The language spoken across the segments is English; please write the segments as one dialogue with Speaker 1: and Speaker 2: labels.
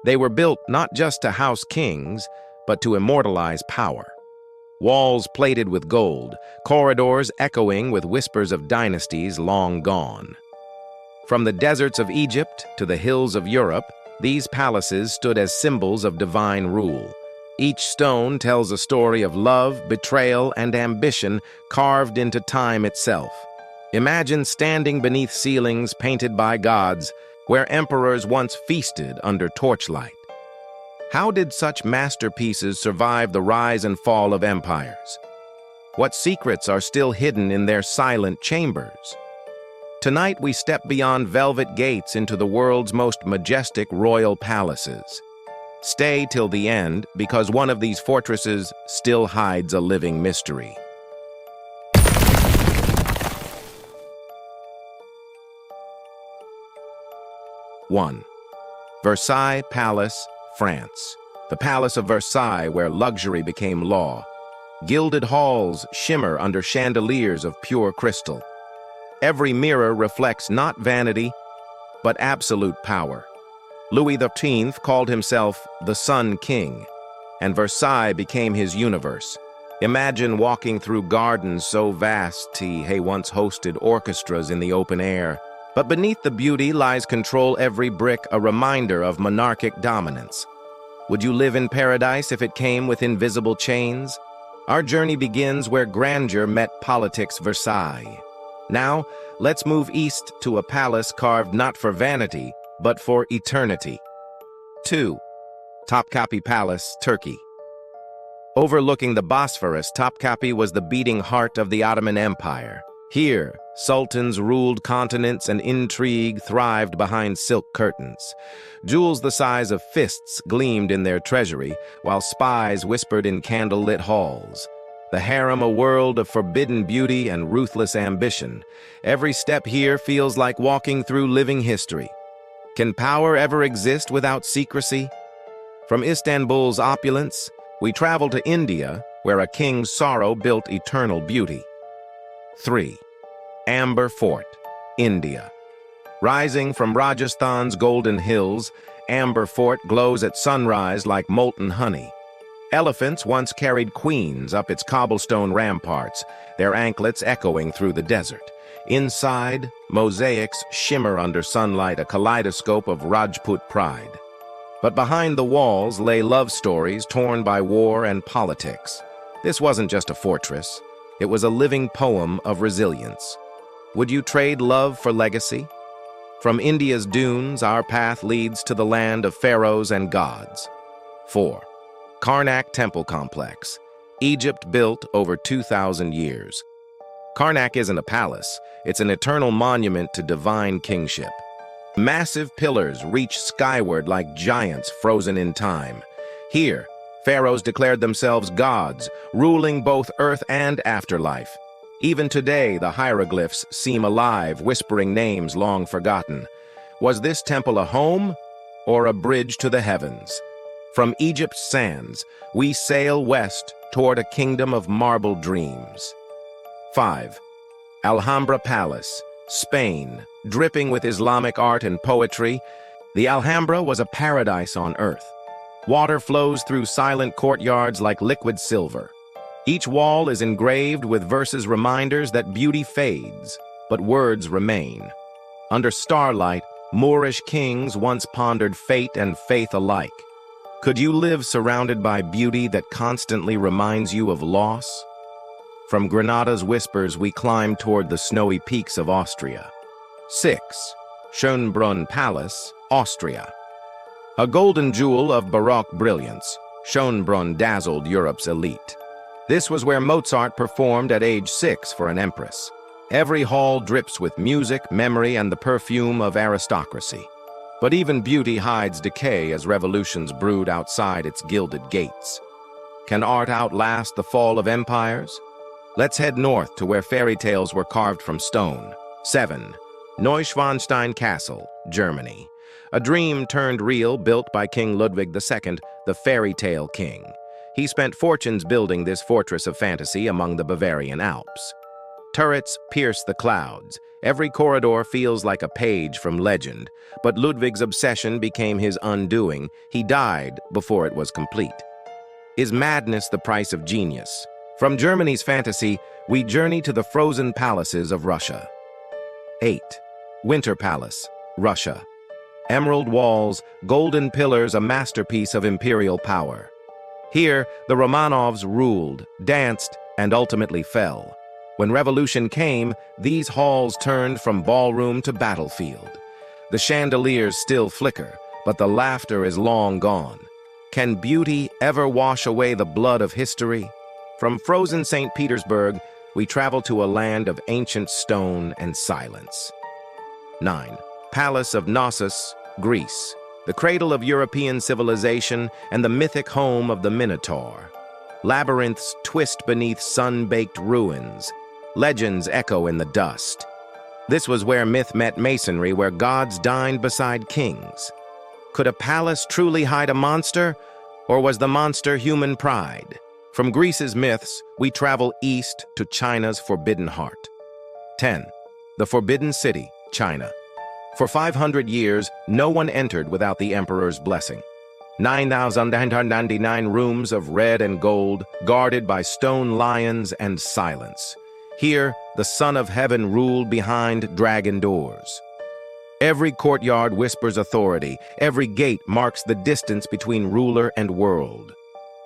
Speaker 1: They were built not just to house kings, but to immortalize power. Walls plated with gold, corridors echoing with whispers of dynasties long gone. From the deserts of Egypt to the hills of Europe, these palaces stood as symbols of divine rule. Each stone tells a story of love, betrayal, and ambition carved into time itself. Imagine standing beneath ceilings painted by gods, where emperors once feasted under torchlight. How did such masterpieces survive the rise and fall of empires? What secrets are still hidden in their silent chambers? Tonight we step beyond velvet gates into the world's most majestic royal palaces. Stay till the end, because one of these fortresses still hides a living mystery. One. Versailles Palace, France. The Palace of Versailles, where luxury became law. Gilded halls shimmer under chandeliers of pure crystal. Every mirror reflects not vanity, but absolute power. Louis XIII called himself the Sun King, and Versailles became his universe. Imagine walking through gardens so vast he once hosted orchestras in the open air. But beneath the beauty lies control, every brick a reminder of monarchic dominance. Would you live in paradise if it came with invisible chains? Our journey begins where grandeur met politics. Versailles. Now, let's move east to a palace carved not for vanity, but for eternity. 2. Topkapi Palace, Turkey. Overlooking the Bosphorus, Topkapi was the beating heart of the Ottoman Empire. Here, sultans ruled continents and intrigue thrived behind silk curtains. Jewels the size of fists gleamed in their treasury, while spies whispered in candle-lit halls. The harem, a world of forbidden beauty and ruthless ambition. Every step here feels like walking through living history. Can power ever exist without secrecy? From Istanbul's opulence, we travel to India, where a king's sorrow built eternal beauty. 3. Amber Fort, India. Rising from Rajasthan's golden hills, Amber Fort glows at sunrise like molten honey. Elephants once carried queens up its cobblestone ramparts, their anklets echoing through the desert. Inside, mosaics shimmer under sunlight, a kaleidoscope of Rajput pride. But behind the walls lay love stories torn by war and politics. This wasn't just a fortress. It was a living poem of resilience. Would you trade love for legacy? From India's dunes, our path leads to the land of pharaohs and gods. 4. Karnak Temple Complex, Egypt, built over 2,000 years. Karnak isn't a palace, it's an eternal monument to divine kingship. Massive pillars reach skyward like giants frozen in time. Here, pharaohs declared themselves gods, ruling both earth and afterlife. Even today, the hieroglyphs seem alive, whispering names long forgotten. Was this temple a home or a bridge to the heavens? From Egypt's sands, we sail west toward a kingdom of marble dreams. 5. Alhambra Palace, Spain. Dripping with Islamic art and poetry, the Alhambra was a paradise on earth. Water flows through silent courtyards like liquid silver. Each wall is engraved with verses, reminders that beauty fades, but words remain. Under starlight, Moorish kings once pondered fate and faith alike. Could you live surrounded by beauty that constantly reminds you of loss? From Granada's whispers, we climb toward the snowy peaks of Austria. 6. Schönbrunn Palace, Austria. A golden jewel of Baroque brilliance, Schönbrunn dazzled Europe's elite. This was where Mozart performed at age 6 for an empress. Every hall drips with music, memory, and the perfume of aristocracy. But even beauty hides decay as revolutions brood outside its gilded gates. Can art outlast the fall of empires? Let's head north to where fairy tales were carved from stone. 7. Neuschwanstein Castle, Germany. A dream turned real, built by King Ludwig II, the fairy tale king. He spent fortunes building this fortress of fantasy among the Bavarian Alps. Turrets pierce the clouds, Every corridor feels like a page from legend, but Ludwig's obsession became his undoing. He died before it was complete. Is madness the price of genius? From Germany's fantasy, we journey to the frozen palaces of Russia. 8. Winter Palace, Russia. Emerald walls, golden pillars, a masterpiece of imperial power. Here, the Romanovs ruled, danced, and ultimately fell. When revolution came, these halls turned from ballroom to battlefield. The chandeliers still flicker, but the laughter is long gone. Can beauty ever wash away the blood of history? From frozen St. Petersburg, we travel to a land of ancient stone and silence. 9. Palace of Knossos, Greece, the cradle of European civilization and the mythic home of the Minotaur. Labyrinths twist beneath sun-baked ruins. Legends echo in the dust. This was where myth met masonry, where gods dined beside kings. Could a palace truly hide a monster, or was the monster human pride? From Greece's myths, we travel east to China's forbidden heart. 10. The Forbidden City, China. For 500 years, no one entered without the emperor's blessing. 9,999 rooms of red and gold, guarded by stone lions and silence. Here, the Son of Heaven ruled behind dragon doors. Every courtyard whispers authority. Every gate marks the distance between ruler and world.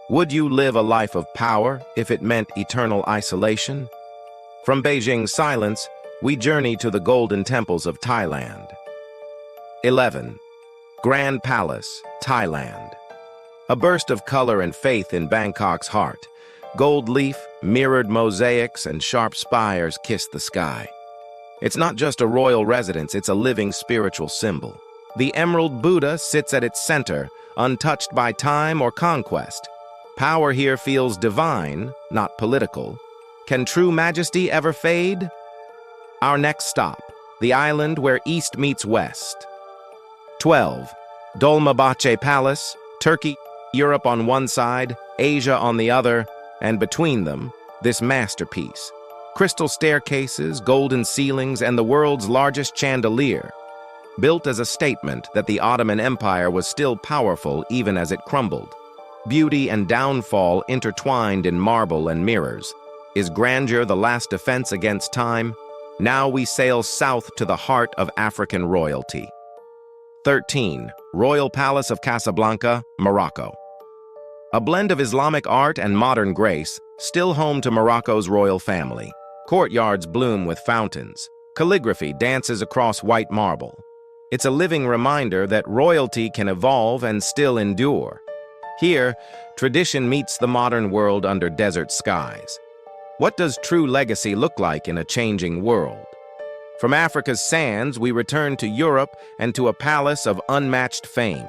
Speaker 1: Would you live a life of power if it meant eternal isolation? From Beijing's silence, we journey to the golden temples of Thailand. 11. Grand Palace, Thailand. A burst of color and faith in Bangkok's heart. Gold leaf, mirrored mosaics, and sharp spires kiss the sky. It's not just a royal residence, it's a living spiritual symbol. The Emerald Buddha sits at its center, untouched by time or conquest. Power here feels divine, not political. Can true majesty ever fade? Our next stop, the island where east meets west. 12. Dolmabahce Palace, Turkey, Europe on one side, Asia on the other, and between them, this masterpiece. Crystal staircases, golden ceilings, and the world's largest chandelier. Built as a statement that the Ottoman Empire was still powerful even as it crumbled. Beauty and downfall intertwined in marble and mirrors. Is grandeur the last defense against time? Now we sail south to the heart of African royalty. 13. Royal Palace of Casablanca, Morocco. A blend of Islamic art and modern grace, still home to Morocco's royal family. Courtyards bloom with fountains. Calligraphy dances across white marble. It's a living reminder that royalty can evolve and still endure. Here, tradition meets the modern world under desert skies. What does true legacy look like in a changing world? From Africa's sands, we return to Europe and to a palace of unmatched fame.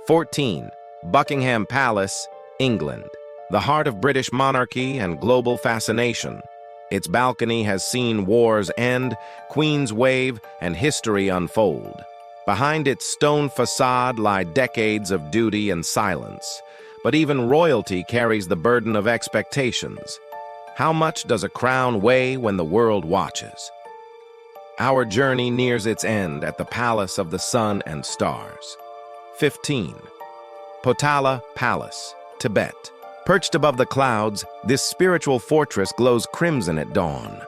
Speaker 1: 14. Buckingham Palace, England. The heart of British monarchy and global fascination. Its balcony has seen wars end, queens wave, and history unfold. Behind its stone facade lie decades of duty and silence. But even royalty carries the burden of expectations. How much does a crown weigh when the world watches? Our journey nears its end at the Palace of the Sun and Stars. 15. Potala Palace, Tibet. Perched above the clouds, this spiritual fortress glows crimson at dawn.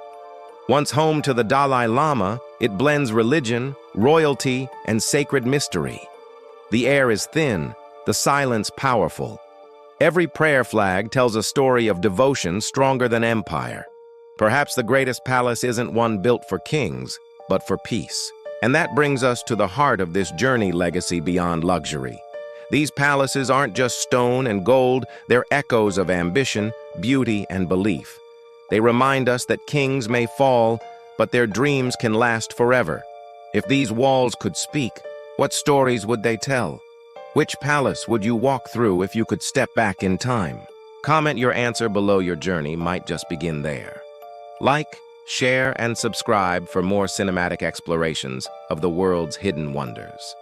Speaker 1: Once home to the Dalai Lama, it blends religion, royalty, and sacred mystery. The air is thin, the silence powerful. Every prayer flag tells a story of devotion stronger than empire. Perhaps the greatest palace isn't one built for kings, but for peace. And that brings us to the heart of this journey legacy beyond luxury. These palaces aren't just stone and gold, they're echoes of ambition, beauty, and belief. They remind us that kings may fall, but their dreams can last forever. If these walls could speak, what stories would they tell? Which palace would you walk through if you could step back in time? Comment your answer below. Your journey might just begin there. Like, share, and subscribe for more cinematic explorations of the world's hidden wonders.